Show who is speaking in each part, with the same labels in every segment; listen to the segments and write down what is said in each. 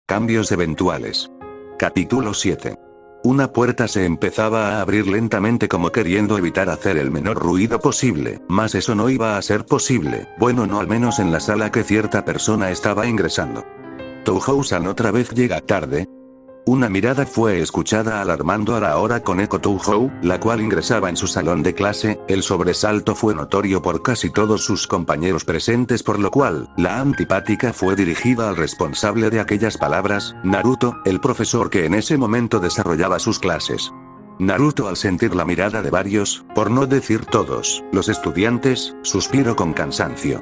Speaker 1: Cambios eventuales. Capítulo 7. Una puerta se empezaba a abrir lentamente como queriendo evitar hacer el menor ruido posible, mas eso no iba a ser posible, bueno, no al menos en la sala que cierta persona estaba ingresando. Touhou-san otra vez llega tarde. Una mirada fue escuchada alarmando a la ahora Koneko Touhou, la cual ingresaba en su salón de clase. El sobresalto fue notorio por casi todos sus compañeros presentes, por lo cual, la antipática fue dirigida al responsable de aquellas palabras, Naruto, el profesor que en ese momento desarrollaba sus clases. Naruto, al sentir la mirada de varios, por no decir todos, los estudiantes, suspiró con cansancio.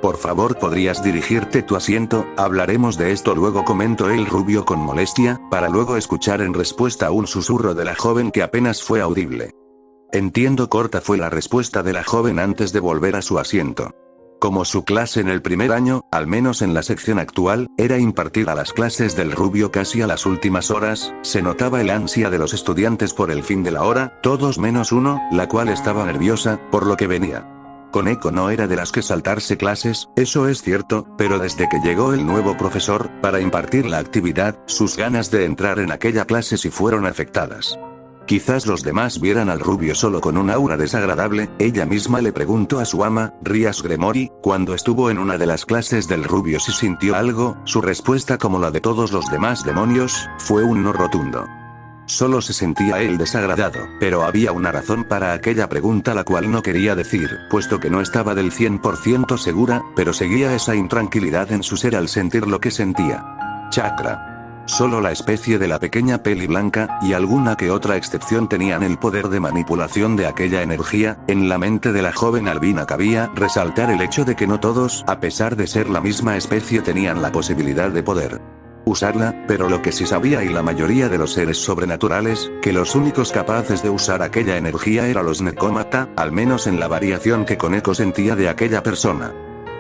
Speaker 1: Por favor, ¿podrías dirigirte tu asiento? Hablaremos de esto luego, comentó el rubio con molestia, para luego escuchar en respuesta un susurro de la joven que apenas fue audible. Entiendo, corta fue la respuesta de la joven antes de volver a su asiento. Como su clase en el primer año, al menos en la sección actual, era impartir a las clases del rubio casi a las últimas horas, se notaba el ansia de los estudiantes por el fin de la hora, todos menos uno, la cual estaba nerviosa, por lo que venía. Koneko no era de las que saltarse clases, eso es cierto, pero desde que llegó el nuevo profesor, para impartir la actividad, sus ganas de entrar en aquella clase sí fueron afectadas. Quizás los demás vieran al rubio solo con un aura desagradable. Ella misma le preguntó a su ama, Rias Gremory, cuando estuvo en una de las clases del rubio si sintió algo. Su respuesta, como la de todos los demás demonios, fue un no rotundo. Solo se sentía él desagradado, pero había una razón para aquella pregunta la cual no quería decir, puesto que no estaba del 100% segura, pero seguía esa intranquilidad en su ser al sentir lo que sentía. Chakra. Solo la especie de la pequeña peli blanca, y alguna que otra excepción tenían el poder de manipulación de aquella energía. En la mente de la joven albina cabía resaltar el hecho de que no todos, a pesar de ser la misma especie, tenían la posibilidad de poder usarla, pero lo que sí sabía y la mayoría de los seres sobrenaturales, que los únicos capaces de usar aquella energía eran los Nekomata, al menos en la variación que Koneko sentía de aquella persona.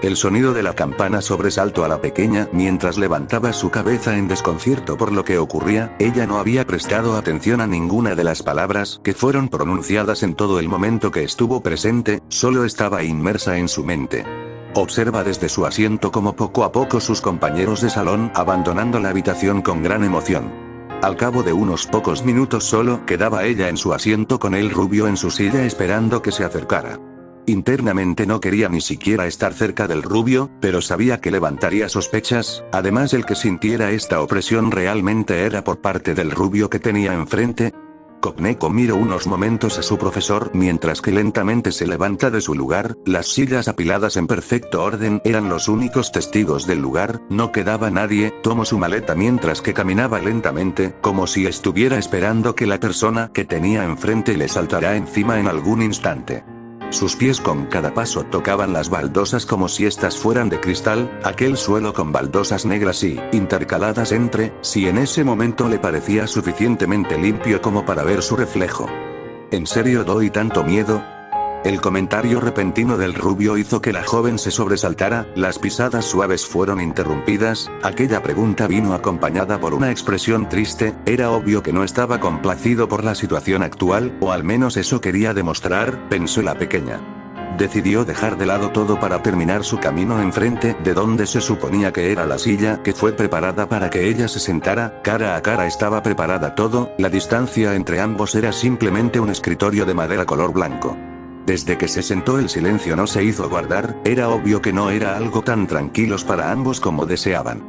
Speaker 1: El sonido de la campana sobresaltó a la pequeña mientras levantaba su cabeza en desconcierto por lo que ocurría. Ella no había prestado atención a ninguna de las palabras que fueron pronunciadas en todo el momento que estuvo presente, solo estaba inmersa en su mente. Observa desde su asiento como poco a poco sus compañeros de salón abandonando la habitación con gran emoción. Al cabo de unos pocos minutos solo quedaba ella en su asiento con el rubio en su silla esperando que se acercara. Internamente no quería ni siquiera estar cerca del rubio, pero sabía que levantaría sospechas. Además, el que sintiera esta opresión realmente era por parte del rubio que tenía enfrente. Koneko miró unos momentos a su profesor mientras que lentamente se levanta de su lugar. Las sillas apiladas en perfecto orden eran los únicos testigos del lugar, no quedaba nadie. Tomó su maleta mientras que caminaba lentamente, como si estuviera esperando que la persona que tenía enfrente le saltara encima en algún instante. Sus pies con cada paso tocaban las baldosas como si estas fueran de cristal, aquel suelo con baldosas negras y, intercaladas entre, sí en ese momento le parecía suficientemente limpio como para ver su reflejo. ¿En serio doy tanto miedo? El comentario repentino del rubio hizo que la joven se sobresaltara, las pisadas suaves fueron interrumpidas. Aquella pregunta vino acompañada por una expresión triste. Era obvio que no estaba complacido por la situación actual, o al menos eso quería demostrar, pensó la pequeña. Decidió dejar de lado todo para terminar su camino enfrente de donde se suponía que era la silla que fue preparada para que ella se sentara. Cara a cara estaba preparada todo, la distancia entre ambos era simplemente un escritorio de madera color blanco. Desde que se sentó el silencio no se hizo guardar, era obvio que no era algo tan tranquilos para ambos como deseaban.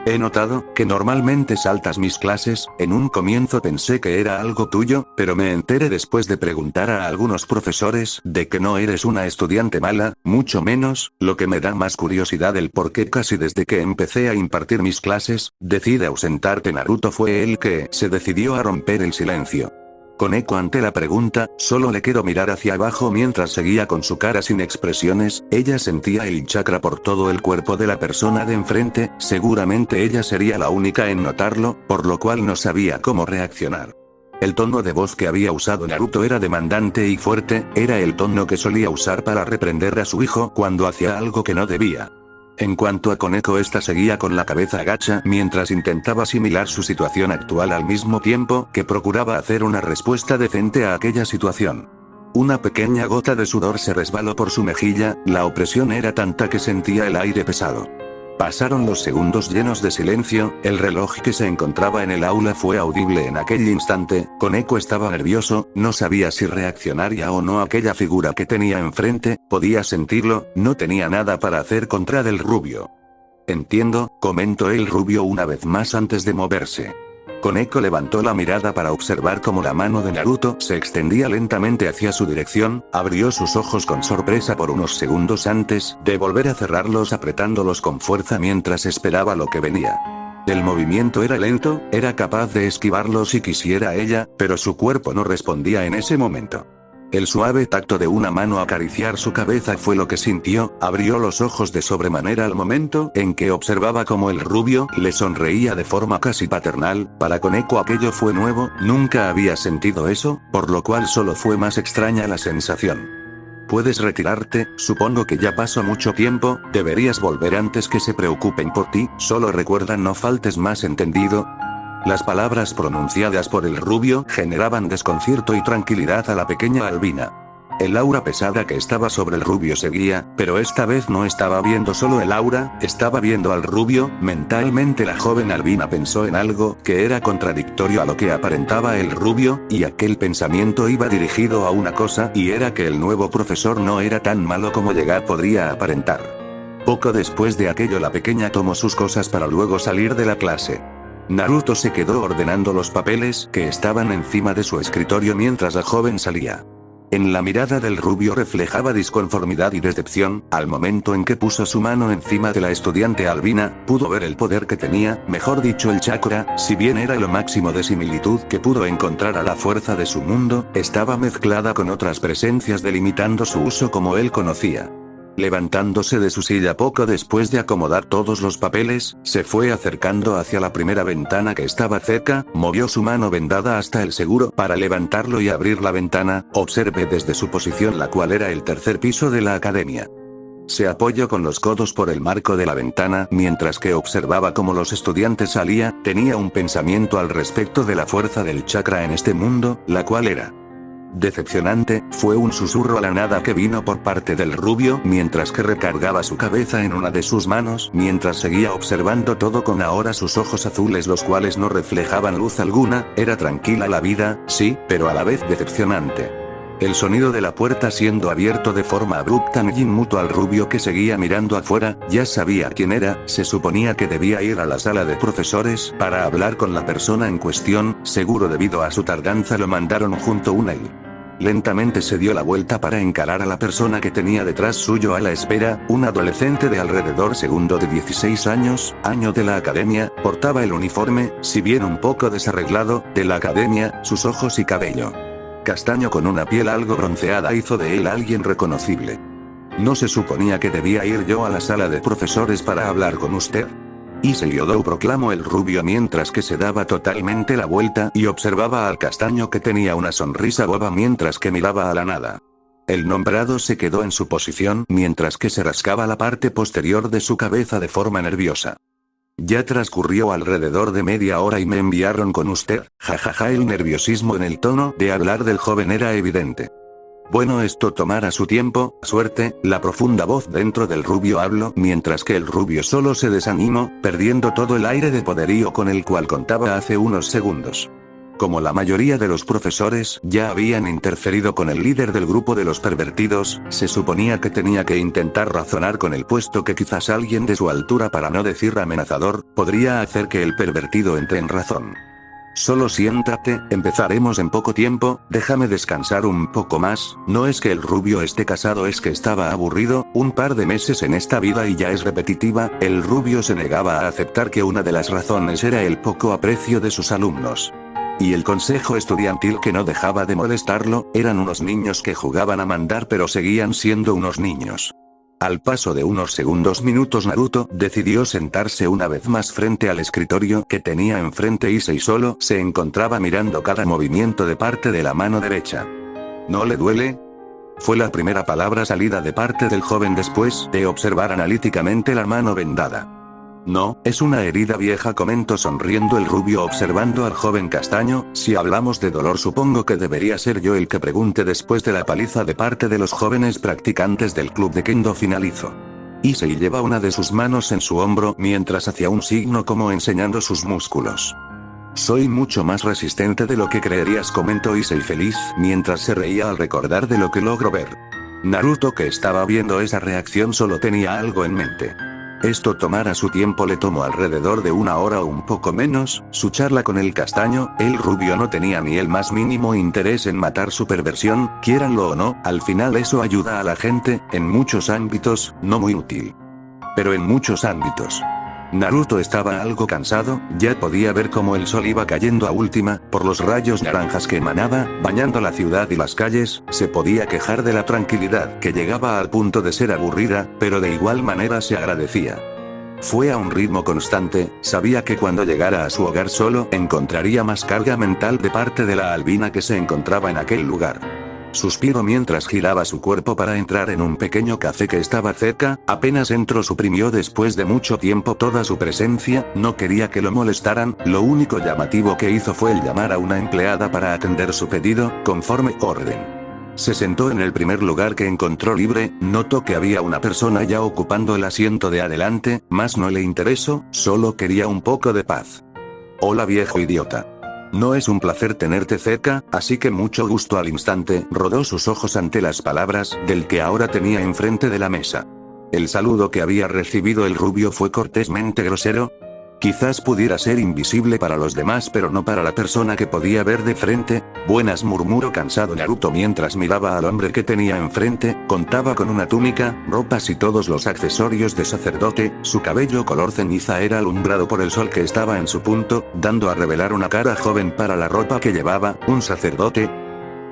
Speaker 1: He notado que normalmente saltas mis clases. En un comienzo pensé que era algo tuyo, pero me enteré después de preguntar a algunos profesores de que no eres una estudiante mala, mucho menos. Lo que me da más curiosidad el por qué casi desde que empecé a impartir mis clases, decide ausentarte. Naruto fue el que se decidió a romper el silencio. Koneko, ante la pregunta, solo le quedó mirar hacia abajo mientras seguía con su cara sin expresiones. Ella sentía el chakra por todo el cuerpo de la persona de enfrente, seguramente ella sería la única en notarlo, por lo cual no sabía cómo reaccionar. El tono de voz que había usado Naruto era demandante y fuerte, era el tono que solía usar para reprender a su hijo cuando hacía algo que no debía. En cuanto a Koneko, esta seguía con la cabeza agacha mientras intentaba asimilar su situación actual al mismo tiempo que procuraba hacer una respuesta decente a aquella situación. Una pequeña gota de sudor se resbaló por su mejilla, la opresión era tanta que sentía el aire pesado. Pasaron los segundos llenos de silencio, el reloj que se encontraba en el aula fue audible en aquel instante. Koneko estaba nervioso, no sabía si reaccionaría o no a aquella figura que tenía enfrente, podía sentirlo, no tenía nada para hacer contra del rubio. Entiendo, comentó el rubio una vez más antes de moverse. Koneko levantó la mirada para observar cómo la mano de Naruto se extendía lentamente hacia su dirección, abrió sus ojos con sorpresa por unos segundos antes de volver a cerrarlos apretándolos con fuerza mientras esperaba lo que venía. El movimiento era lento, era capaz de esquivarlo si quisiera ella, pero su cuerpo no respondía en ese momento. El suave tacto de una mano acariciar su cabeza fue lo que sintió, abrió los ojos de sobremanera al momento en que observaba cómo el rubio le sonreía de forma casi paternal. Para Koneko aquello fue nuevo, nunca había sentido eso, por lo cual solo fue más extraña la sensación. Puedes retirarte, supongo que ya pasó mucho tiempo, deberías volver antes que se preocupen por ti, solo recuerda no faltes más, ¿entendido? Las palabras pronunciadas por el rubio generaban desconcierto y tranquilidad a la pequeña albina. El aura pesada que estaba sobre el rubio seguía, pero esta vez no estaba viendo solo el aura, estaba viendo al rubio. Mentalmente la joven albina pensó en algo que era contradictorio a lo que aparentaba el rubio, y aquel pensamiento iba dirigido a una cosa, y era que el nuevo profesor no era tan malo como llegar podría aparentar. Poco después de aquello la pequeña tomó sus cosas para luego salir de la clase. Naruto se quedó ordenando los papeles que estaban encima de su escritorio mientras la joven salía. En la mirada del rubio reflejaba disconformidad y decepción. Al momento en que puso su mano encima de la estudiante albina, pudo ver el poder que tenía, mejor dicho el chakra, si bien era lo máximo de similitud que pudo encontrar a la fuerza de su mundo, estaba mezclada con otras presencias delimitando su uso como él conocía. Levantándose de su silla poco después de acomodar todos los papeles, se fue acercando hacia la primera ventana que estaba cerca, movió su mano vendada hasta el seguro para levantarlo y abrir la ventana. Observe desde su posición la cual era el tercer piso de la academia. Se apoyó con los codos por el marco de la ventana mientras que observaba cómo los estudiantes salían. Tenía un pensamiento al respecto de la fuerza del chakra en este mundo, la cual era decepcionante. Fue un susurro a la nada que vino por parte del rubio mientras que recargaba su cabeza en una de sus manos, mientras seguía observando todo con ahora sus ojos azules los cuales no reflejaban luz alguna. Era tranquila la vida, sí, pero a la vez decepcionante. El sonido de la puerta siendo abierto de forma abrupta me inmutó al rubio que seguía mirando afuera. Ya sabía quién era, se suponía que debía ir a la sala de profesores para hablar con la persona en cuestión, seguro debido a su tardanza lo mandaron junto a él. Lentamente se dio la vuelta para encarar a la persona que tenía detrás suyo a la espera, un adolescente de alrededor segundo de 16 años, año de la academia, portaba el uniforme, si bien un poco desarreglado, de la academia, sus ojos y cabello castaño con una piel algo bronceada hizo de él alguien reconocible. ¿No se suponía que debía ir yo a la sala de profesores para hablar con usted? Issei Odo, proclamó el rubio mientras que se daba totalmente la vuelta y observaba al castaño que tenía una sonrisa boba mientras que miraba a la nada. El nombrado se quedó en su posición mientras que se rascaba la parte posterior de su cabeza de forma nerviosa. Ya transcurrió alrededor de media hora y me enviaron con usted, jajaja. El nerviosismo en el tono de hablar del joven era evidente. Bueno, esto tomará su tiempo, suerte. La profunda voz dentro del rubio habló mientras que el rubio solo se desanimó, perdiendo todo el aire de poderío con el cual contaba hace unos segundos. Como la mayoría de los profesores ya habían interferido con el líder del grupo de los pervertidos, se suponía que tenía que intentar razonar con él, puesto que quizás alguien de su altura, para no decir amenazador, podría hacer que el pervertido entre en razón. Solo siéntate, empezaremos en poco tiempo, déjame descansar un poco más. No es que el rubio esté casado, es que estaba aburrido, un par de meses en esta vida y ya es repetitiva. El rubio se negaba a aceptar que una de las razones era el poco aprecio de sus alumnos. Y el consejo estudiantil que no dejaba de molestarlo, eran unos niños que jugaban a mandar pero seguían siendo unos niños. Al paso de unos minutos Naruto decidió sentarse una vez más frente al escritorio que tenía enfrente y solo se encontraba mirando cada movimiento de parte de la mano derecha. ¿No le duele? Fue la primera palabra salida de parte del joven después de observar analíticamente la mano vendada. No, es una herida vieja, comentó sonriendo el rubio observando al joven castaño. Si hablamos de dolor supongo que debería ser yo el que pregunte después de la paliza de parte de los jóvenes practicantes del club de Kendo finalizó. Issei lleva una de sus manos en su hombro mientras hacía un signo como enseñando sus músculos. Soy mucho más resistente de lo que creerías, comentó Issei feliz mientras se reía al recordar de lo que logró ver. Naruto, que estaba viendo esa reacción, solo tenía algo en mente. Esto tomara su tiempo, le tomó alrededor de 1 hora o un poco menos. Su charla con el castaño, el rubio, no tenía ni el más mínimo interés en matar su perversión, quiéranlo o no, al final eso ayuda a la gente, en muchos ámbitos, no muy útil. Pero en muchos ámbitos. Naruto estaba algo cansado, ya podía ver cómo el sol iba cayendo a última, por los rayos naranjas que emanaba, bañando la ciudad y las calles. Se podía quejar de la tranquilidad que llegaba al punto de ser aburrida, pero de igual manera se agradecía. Fue a un ritmo constante, sabía que cuando llegara a su hogar solo encontraría más carga mental de parte de la albina que se encontraba en aquel lugar. Suspiró mientras giraba su cuerpo para entrar en un pequeño café que estaba cerca. Apenas entró, suprimió después de mucho tiempo toda su presencia, no quería que lo molestaran. Lo único llamativo que hizo fue el llamar a una empleada para atender su pedido, conforme orden. Se sentó en el primer lugar que encontró libre, notó que había una persona ya ocupando el asiento de adelante, mas no le interesó, solo quería un poco de paz. Hola, viejo idiota. No es un placer tenerte cerca, así que mucho gusto. Al instante, rodó sus ojos ante las palabras del que ahora tenía enfrente de la mesa. El saludo que había recibido el rubio fue cortésmente grosero. Quizás pudiera ser invisible para los demás, pero no para la persona que podía ver de frente. Buenas, murmuró cansado Naruto mientras miraba al hombre que tenía enfrente. Contaba con una túnica, ropas y todos los accesorios de sacerdote. Su cabello color ceniza era alumbrado por el sol que estaba en su punto, dando a revelar una cara joven para la ropa que llevaba. ¿Un sacerdote?,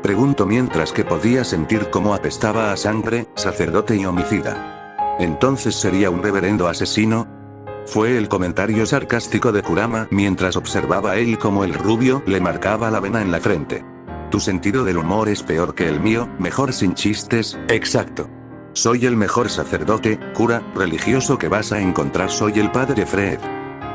Speaker 1: preguntó mientras que podía sentir cómo apestaba a sangre, sacerdote y homicida. ¿Entonces sería un reverendo asesino?, fue el comentario sarcástico de Kurama mientras observaba a él como el rubio le marcaba la vena en la frente. Tu sentido del humor es peor que el mío, mejor sin chistes. Exacto. Soy el mejor sacerdote, cura, religioso que vas a encontrar. Soy el padre Fred.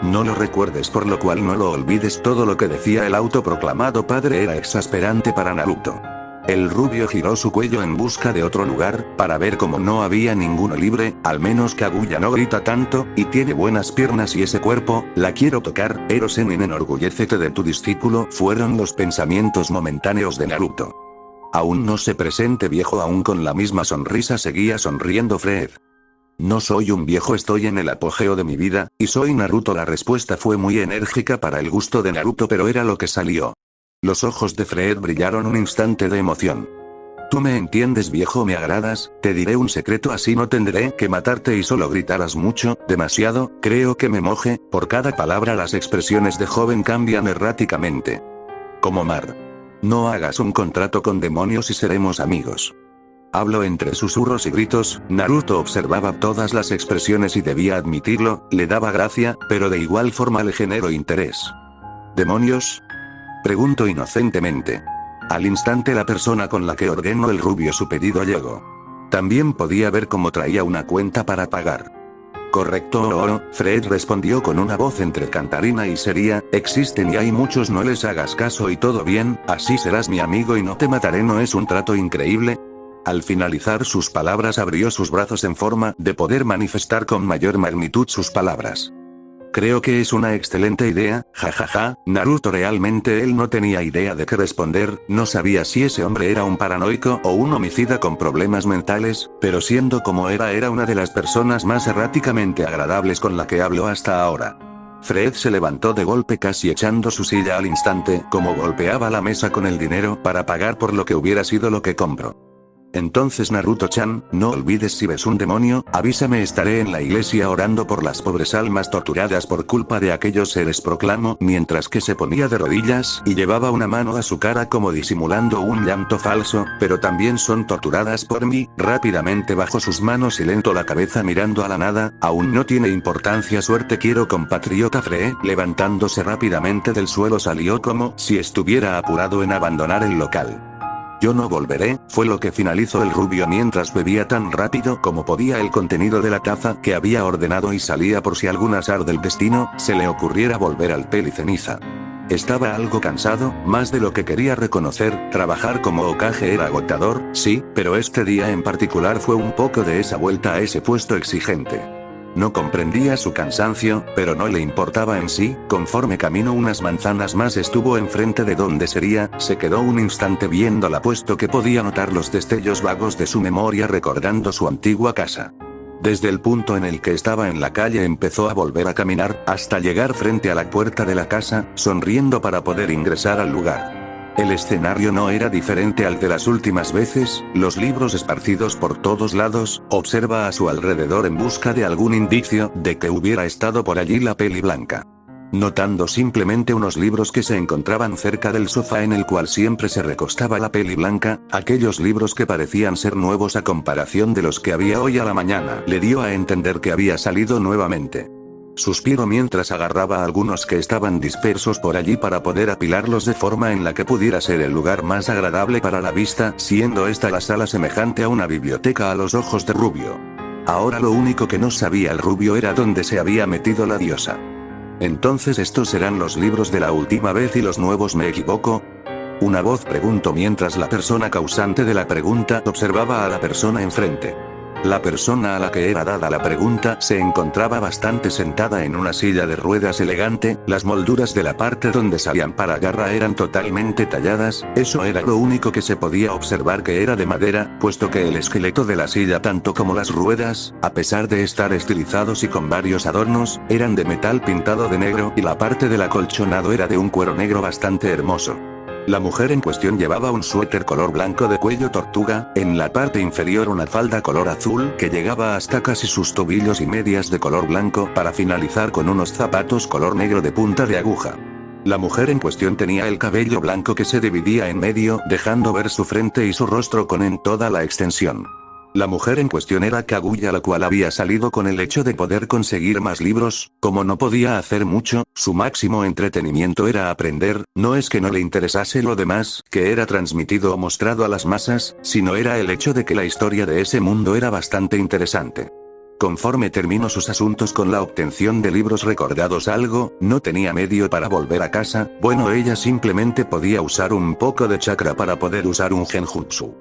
Speaker 1: No lo recuerdes, por lo cual no lo olvides. Todo lo que decía el autoproclamado padre era exasperante para Naruto. El rubio giró su cuello en busca de otro lugar, para ver cómo no había ninguno libre. Al menos Kaguya no grita tanto, y tiene buenas piernas y ese cuerpo, la quiero tocar. Erosenin, enorgullécete de tu discípulo, fueron los pensamientos momentáneos de Naruto. Aún no se presente, viejo. Aún con la misma sonrisa seguía sonriendo Fred. No soy un viejo, estoy en el apogeo de mi vida, y soy Naruto. La respuesta fue muy enérgica para el gusto de Naruto, pero era lo que salió. Los ojos de Fred brillaron un instante de emoción. Tú me entiendes, viejo, me agradas. Te diré un secreto, así no tendré que matarte y solo gritarás mucho, demasiado. Creo que me moje. Por cada palabra las expresiones de joven cambian erráticamente. Como mar. No hagas un contrato con demonios y seremos amigos. Habló entre susurros y gritos. Naruto observaba todas las expresiones y debía admitirlo, le daba gracia, pero de igual forma le generó interés. ¿Demonios?, preguntó inocentemente. Al instante la persona con la que ordenó el rubio su pedido llegó. También podía ver cómo traía una cuenta para pagar. Correcto, Fred respondió con una voz entre cantarina y seria. Existen y hay muchos, no les hagas caso y todo bien, así serás mi amigo y no te mataré. ¿No es un trato increíble? Al finalizar sus palabras abrió sus brazos en forma de poder manifestar con mayor magnitud sus palabras. Creo que es una excelente idea, jajaja. Naruto realmente él no tenía idea de qué responder, no sabía si ese hombre era un paranoico o un homicida con problemas mentales, pero siendo como era una de las personas más erráticamente agradables con la que habló hasta ahora. Fred se levantó de golpe, casi echando su silla al instante, como golpeaba la mesa con el dinero para pagar por lo que hubiera sido lo que compró. Entonces Naruto-chan, no olvides, si ves un demonio, avísame, estaré en la iglesia orando por las pobres almas torturadas por culpa de aquellos seres, proclamó mientras que se ponía de rodillas y llevaba una mano a su cara como disimulando un llanto falso. Pero también son torturadas por mí. Rápidamente bajó sus manos y lento la cabeza mirando a la nada. Aún no tiene importancia, suerte quiero, compatriota. Fred, levantándose rápidamente del suelo, salió como si estuviera apurado en abandonar el local. Yo no volveré, fue lo que finalizó el rubio mientras bebía tan rápido como podía el contenido de la taza que había ordenado y salía por si algún azar del destino se le ocurriera volver al peliceniza. Estaba algo cansado, más de lo que quería reconocer. Trabajar como Hokage era agotador, sí, pero este día en particular fue un poco de esa vuelta a ese puesto exigente. No comprendía su cansancio, pero no le importaba en sí. Conforme caminó unas manzanas más estuvo enfrente de donde sería, se quedó un instante viéndola puesto que podía notar los destellos vagos de su memoria recordando su antigua casa. Desde el punto en el que estaba en la calle empezó a volver a caminar, hasta llegar frente a la puerta de la casa, sonriendo para poder ingresar al lugar. El escenario no era diferente al de las últimas veces, los libros esparcidos por todos lados. Observa a su alrededor en busca de algún indicio de que hubiera estado por allí la peli blanca. Notando simplemente unos libros que se encontraban cerca del sofá en el cual siempre se recostaba la peli blanca, aquellos libros que parecían ser nuevos a comparación de los que había hoy a la mañana, le dio a entender que había salido nuevamente. Suspiró mientras agarraba algunos que estaban dispersos por allí para poder apilarlos de forma en la que pudiera ser el lugar más agradable para la vista, siendo esta la sala semejante a una biblioteca a los ojos de Rubio. Ahora lo único que no sabía el Rubio era dónde se había metido la diosa. ¿Entonces estos serán los libros de la última vez y los nuevos me equivoco? Una voz preguntó mientras la persona causante de la pregunta observaba a la persona enfrente. La persona a la que era dada la pregunta se encontraba bastante sentada en una silla de ruedas elegante, las molduras de la parte donde salían para garra eran totalmente talladas, eso era lo único que se podía observar que era de madera, puesto que el esqueleto de la silla tanto como las ruedas, a pesar de estar estilizados y con varios adornos, eran de metal pintado de negro y la parte del acolchonado era de un cuero negro bastante hermoso. La mujer en cuestión llevaba un suéter color blanco de cuello tortuga, en la parte inferior una falda color azul que llegaba hasta casi sus tobillos y medias de color blanco para finalizar con unos zapatos color negro de punta de aguja. La mujer en cuestión tenía el cabello blanco que se dividía en medio, dejando ver su frente y su rostro en toda la extensión. La mujer en cuestión era Kaguya, la cual había salido con el hecho de poder conseguir más libros. Como no podía hacer mucho, su máximo entretenimiento era aprender. No es que no le interesase lo demás que era transmitido o mostrado a las masas, sino era el hecho de que la historia de ese mundo era bastante interesante. Conforme terminó sus asuntos con la obtención de libros recordados algo, no tenía medio para volver a casa. Bueno, ella simplemente podía usar un poco de chakra para poder usar un genjutsu.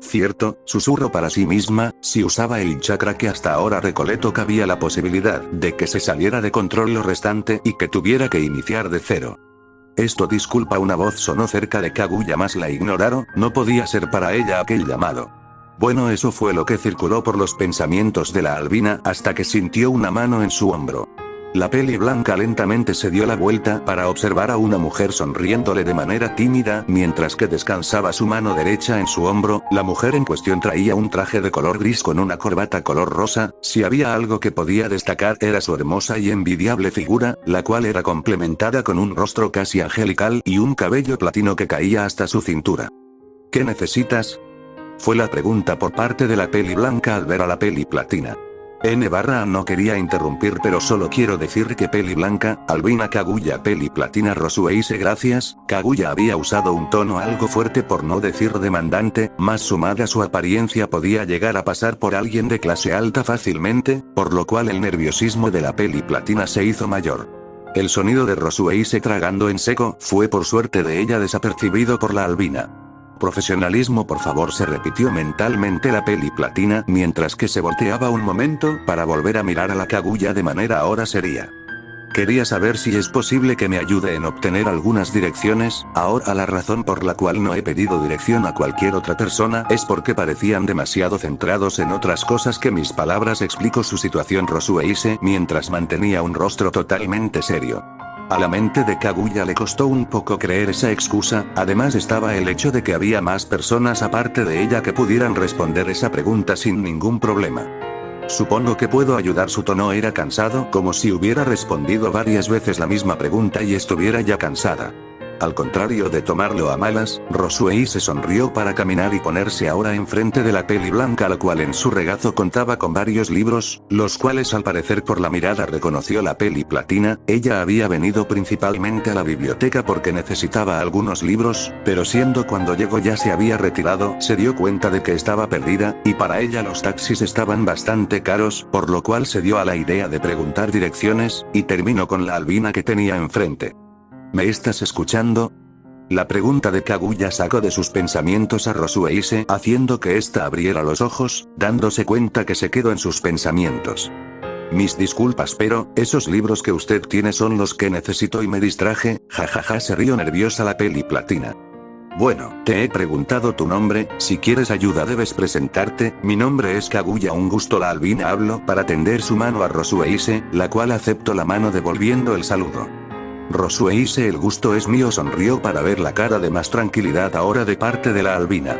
Speaker 1: Cierto, susurró para sí misma, si usaba el chakra que hasta ahora recolectó cabía la posibilidad de que se saliera de control lo restante y que tuviera que iniciar de cero. Esto disculpa, una voz sonó cerca de Kaguya, mas la ignoraron, no podía ser para ella aquel llamado. Bueno, eso fue lo que circuló por los pensamientos de la albina hasta que sintió una mano en su hombro. La peli blanca lentamente se dio la vuelta para observar a una mujer sonriéndole de manera tímida mientras que descansaba su mano derecha en su hombro. La mujer en cuestión traía un traje de color gris con una corbata color rosa. Si había algo que podía destacar era su hermosa y envidiable figura, la cual era complementada con un rostro casi angelical y un cabello platino que caía hasta su cintura. ¿Qué necesitas?, fue la pregunta por parte de la peli blanca al ver a la peli platina. No quería interrumpir, pero solo quiero decir que peli blanca, albina Kaguya, peli platina Rosueise, gracias. Kaguya había usado un tono algo fuerte por no decir demandante, más sumada a su apariencia podía llegar a pasar por alguien de clase alta fácilmente, por lo cual el nerviosismo de la peli platina se hizo mayor. El sonido de Rosueise tragando en seco fue por suerte de ella desapercibido por la albina. Profesionalismo, por favor, se repitió mentalmente la peli platina mientras que se volteaba un momento para volver a mirar a la Kaguya de manera ahora seria. Quería saber si es posible que me ayude en obtener algunas direcciones. Ahora la razón por la cual no he pedido dirección a cualquier otra persona es porque parecían demasiado centrados en otras cosas que mis palabras. Explicó su situación Rosueise mientras mantenía un rostro totalmente serio. A la mente de Kaguya le costó un poco creer esa excusa, además estaba el hecho de que había más personas aparte de ella que pudieran responder esa pregunta sin ningún problema. Supongo que puedo ayudar. Su tono era cansado, como si hubiera respondido varias veces la misma pregunta y estuviera ya cansada. Al contrario de tomarlo a malas, Rosueise sonrió para caminar y ponerse ahora enfrente de la peli blanca, la cual en su regazo contaba con varios libros, los cuales al parecer por la mirada reconoció la peli platina. Ella había venido principalmente a la biblioteca porque necesitaba algunos libros, pero siendo cuando llegó ya se había retirado, se dio cuenta de que estaba perdida, y para ella los taxis estaban bastante caros, por lo cual se dio a la idea de preguntar direcciones, y terminó con la albina que tenía enfrente. ¿Me estás escuchando? La pregunta de Kaguya sacó de sus pensamientos a Rosueise, haciendo que ésta abriera los ojos, dándose cuenta que se quedó en sus pensamientos. Mis disculpas, pero, esos libros que usted tiene son los que necesito y me distraje, jajaja, se rió nerviosa la peli platina. Bueno, te he preguntado tu nombre, si quieres ayuda debes presentarte, mi nombre es Kaguya, un gusto. La albina habló para tender su mano a Rosueise, la cual aceptó la mano devolviendo el saludo. Rosueise, el gusto es mío, sonrió para ver la cara de más tranquilidad ahora de parte de la albina.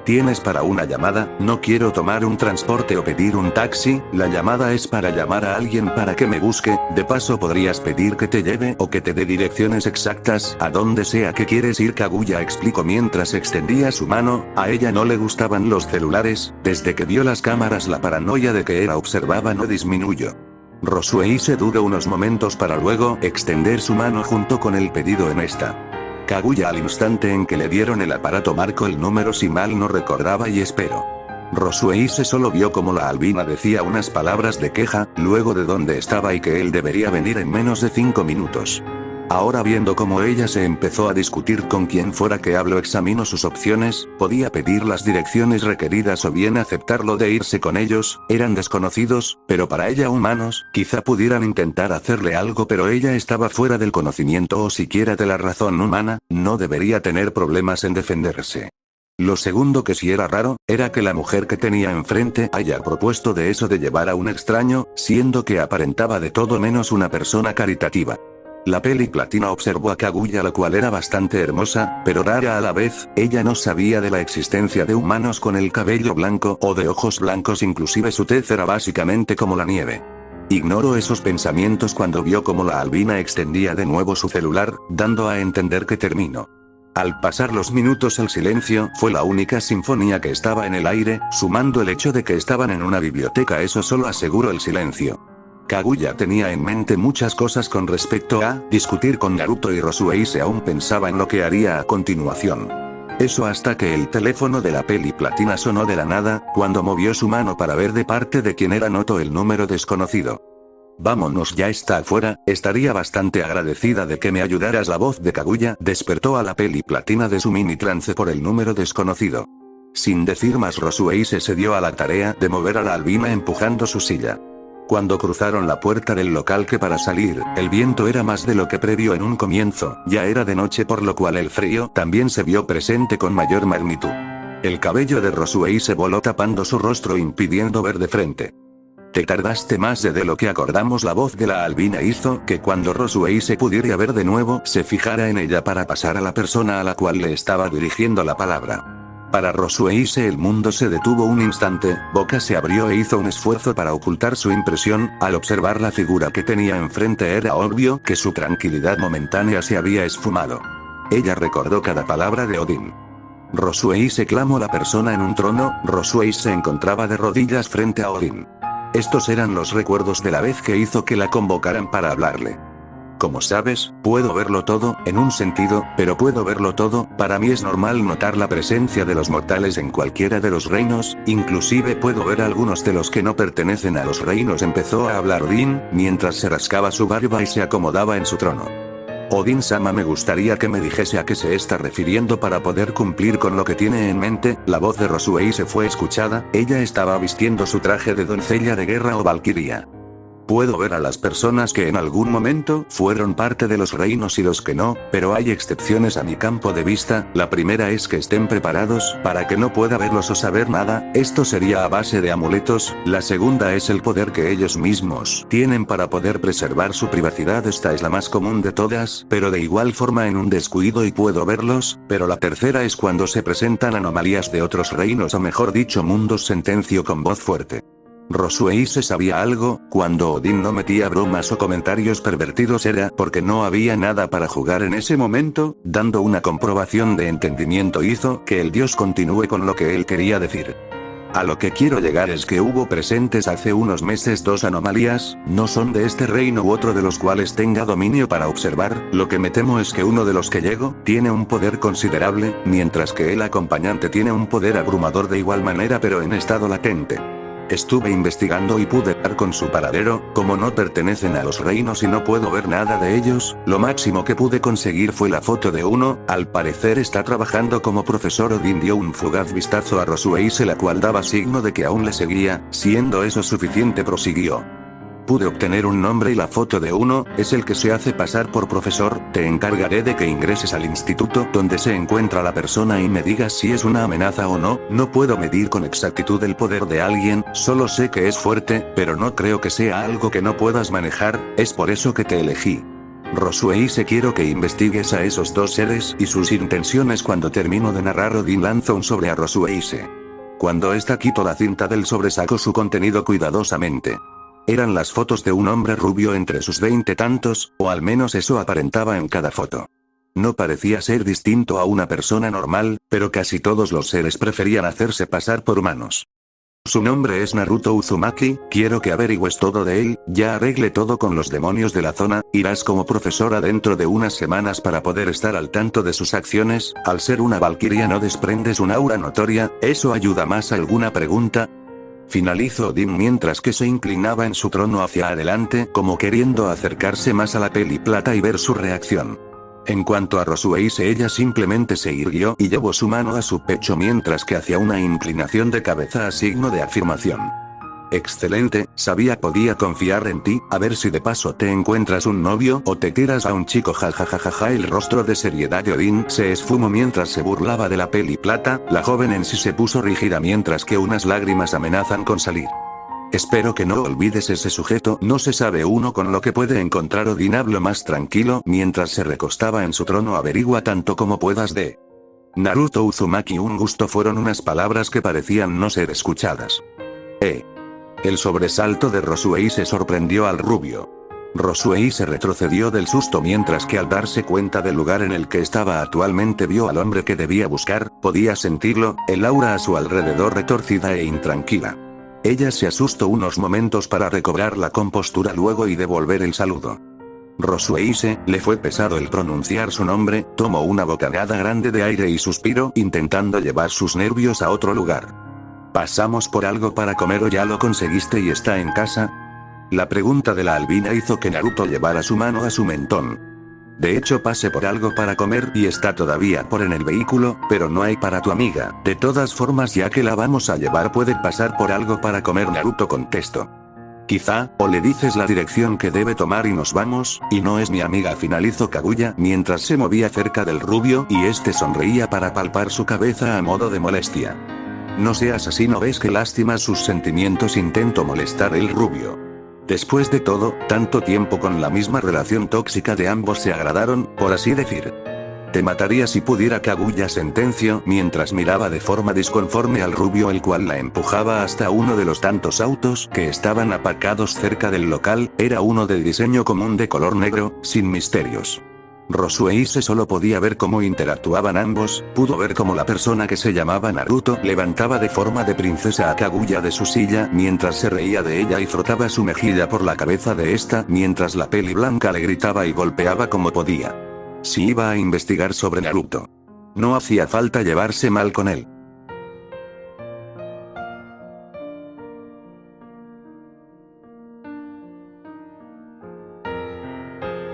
Speaker 1: ¿Tienes para una llamada? No quiero tomar un transporte o pedir un taxi, la llamada es para llamar a alguien para que me busque, de paso podrías pedir que te lleve o que te dé direcciones exactas a donde sea que quieres ir. Kaguya explicó mientras extendía su mano, a ella no le gustaban los celulares, desde que vio las cámaras la paranoia de que era observaba no disminuyó. Rosueise dudó unos momentos para luego extender su mano junto con el pedido en esta. Kaguya al instante en que le dieron el aparato marcó el número si mal no recordaba y esperó. Rosueise solo vio como la albina decía unas palabras de queja, luego de dónde estaba y que él debería venir en menos de 5 minutos. Ahora viendo cómo ella se empezó a discutir con quien fuera que habló, examinó sus opciones, podía pedir las direcciones requeridas o bien aceptarlo de irse con ellos, eran desconocidos, pero para ella humanos, quizá pudieran intentar hacerle algo pero ella estaba fuera del conocimiento o siquiera de la razón humana, no debería tener problemas en defenderse. Lo segundo que sí era raro, era que la mujer que tenía enfrente haya propuesto de eso de llevar a un extraño, siendo que aparentaba de todo menos una persona caritativa. La peli platina observó a Kaguya, la cual era bastante hermosa, pero rara a la vez, ella no sabía de la existencia de humanos con el cabello blanco o de ojos blancos, inclusive su tez era básicamente como la nieve. Ignoró esos pensamientos cuando vio como la albina extendía de nuevo su celular, dando a entender que terminó. Al pasar los minutos el silencio fue la única sinfonía que estaba en el aire, sumando el hecho de que estaban en una biblioteca, eso solo aseguró el silencio. Kaguya tenía en mente muchas cosas con respecto a discutir con Naruto y Rosueise aún pensaba en lo que haría a continuación. Eso hasta que el teléfono de la peli platina sonó de la nada, cuando movió su mano para ver de parte de quién era notó el número desconocido. Vámonos, ya está afuera, estaría bastante agradecida de que me ayudaras. La voz de Kaguya despertó a la peli platina de su mini trance por el número desconocido. Sin decir más, Rosueise se dio a la tarea de mover a la albina empujando su silla. Cuando cruzaron la puerta del local, que para salir, el viento era más de lo que previó en un comienzo, ya era de noche por lo cual el frío también se vio presente con mayor magnitud. El cabello de Rosueise voló tapando su rostro impidiendo ver de frente. Te tardaste más de lo que acordamos. La voz de la albina hizo que cuando Rosueise pudiera ver de nuevo se fijara en ella para pasar a la persona a la cual le estaba dirigiendo la palabra. Para Rosueise el mundo se detuvo un instante, boca se abrió e hizo un esfuerzo para ocultar su impresión, al observar la figura que tenía enfrente era obvio que su tranquilidad momentánea se había esfumado. Ella recordó cada palabra de Odin. Rosueise clamó la persona en un trono, Rosueise se encontraba de rodillas frente a Odin. Estos eran los recuerdos de la vez que hizo que la convocaran para hablarle. Como sabes, puedo verlo todo, en un sentido, pero puedo verlo todo, para mí es normal notar la presencia de los mortales en cualquiera de los reinos, inclusive puedo ver algunos de los que no pertenecen a los reinos. Empezó a hablar Odin, mientras se rascaba su barba y se acomodaba en su trono. Odin-sama, me gustaría que me dijese a qué se está refiriendo para poder cumplir con lo que tiene en mente. La voz de Rosueise fue escuchada, ella estaba vistiendo su traje de doncella de guerra o valquiria. Puedo ver a las personas que en algún momento fueron parte de los reinos y los que no, pero hay excepciones a mi campo de vista. La primera es que estén preparados para que no pueda verlos o saber nada, esto sería a base de amuletos. La segunda es el poder que ellos mismos tienen para poder preservar su privacidad, esta es la más común de todas, pero de igual forma en un descuido y puedo verlos, pero la tercera es cuando se presentan anomalías de otros reinos o mejor dicho mundos, sentenció con voz fuerte. Rosueise sabía algo, cuando Odin no metía bromas o comentarios pervertidos era porque no había nada para jugar en ese momento, dando una comprobación de entendimiento hizo que el dios continúe con lo que él quería decir. A lo que quiero llegar es que hubo presentes hace unos meses dos anomalías, no son de este reino u otro de los cuales tenga dominio para observar, lo que me temo es que uno de los que llegó tiene un poder considerable, mientras que el acompañante tiene un poder abrumador de igual manera pero en estado latente. Estuve investigando y pude dar con su paradero, como no pertenecen a los reinos y no puedo ver nada de ellos, lo máximo que pude conseguir fue la foto de uno, al parecer está trabajando como profesor. Odín dio un fugaz vistazo a Rosueise, la cual daba signo de que aún le seguía, siendo eso suficiente prosiguió. Pude obtener un nombre y la foto de uno, es el que se hace pasar por profesor, te encargaré de que ingreses al instituto donde se encuentra la persona y me digas si es una amenaza o no. No puedo medir con exactitud el poder de alguien, solo sé que es fuerte, pero no creo que sea algo que no puedas manejar, es por eso que te elegí. Rosueise, quiero que investigues a esos dos seres y sus intenciones. Cuando termino de narrar, Odín lanza un sobre a Rosueise. Cuando esta quitó la cinta del sobre, sacó su contenido cuidadosamente. Eran las fotos de un hombre rubio entre sus 20 tantos, o al menos eso aparentaba en cada foto. No parecía ser distinto a una persona normal, pero casi todos los seres preferían hacerse pasar por humanos. Su nombre es Naruto Uzumaki, quiero que averigües todo de él, ya arreglé todo con los demonios de la zona, irás como profesora dentro de unas semanas para poder estar al tanto de sus acciones, al ser una valquiria no desprendes un aura notoria, ¿eso ayuda más? ¿Alguna pregunta? Finalizó Odín mientras que se inclinaba en su trono hacia adelante como queriendo acercarse más a la peli plata y ver su reacción. En cuanto a Rosueise, ella simplemente se irguió y llevó su mano a su pecho mientras que hacía una inclinación de cabeza a signo de afirmación. Excelente, sabía podía confiar en ti, a ver si de paso te encuentras un novio o te tiras a un chico, jajajajaja. El rostro de seriedad de Odín se esfumó mientras se burlaba de la peli plata, la joven en sí se puso rígida mientras que unas lágrimas amenazan con salir. Espero que no olvides ese sujeto, no se sabe uno con lo que puede encontrar. Odín habló más tranquilo mientras se recostaba en su trono. Averigua tanto como puedas de Naruto Uzumaki. Un gusto fueron unas palabras que parecían no ser escuchadas. El sobresalto de Rosueise sorprendió al rubio. Rosueise retrocedió del susto mientras que al darse cuenta del lugar en el que estaba actualmente vio al hombre que debía buscar, podía sentirlo, el aura a su alrededor retorcida e intranquila. Ella se asustó unos momentos para recobrar la compostura luego y devolver el saludo. Rosueise, le fue pesado el pronunciar su nombre, tomó una bocanada grande de aire y suspiró intentando llevar sus nervios a otro lugar. ¿Pasamos por algo para comer o ya lo conseguiste y está en casa? La pregunta de la albina hizo que Naruto llevara su mano a su mentón. De hecho pasé por algo para comer y está todavía por en el vehículo, pero no hay para tu amiga. De todas formas, ya que la vamos a llevar, puede pasar por algo para comer. Naruto contestó. Quizá, o le dices la dirección que debe tomar y nos vamos, y no es mi amiga, finalizó Kaguya mientras se movía cerca del rubio y este sonreía para palpar su cabeza a modo de molestia. No seas así, ¿no ves que lastimas sus sentimientos? Intentó molestar el rubio. Después de todo, tanto tiempo con la misma relación tóxica de ambos se agradaron, por así decir. Te mataría si pudiera, Kaguya sentenció mientras miraba de forma disconforme al rubio, el cual la empujaba hasta uno de los tantos autos que estaban aparcados cerca del local. Era uno de diseño común de color negro, sin misterios. Rosueise solo podía ver cómo interactuaban ambos, pudo ver cómo la persona que se llamaba Naruto levantaba de forma de princesa a Kaguya de su silla mientras se reía de ella y frotaba su mejilla por la cabeza de esta mientras la peli blanca le gritaba y golpeaba como podía. Si iba a investigar sobre Naruto, no hacía falta llevarse mal con él.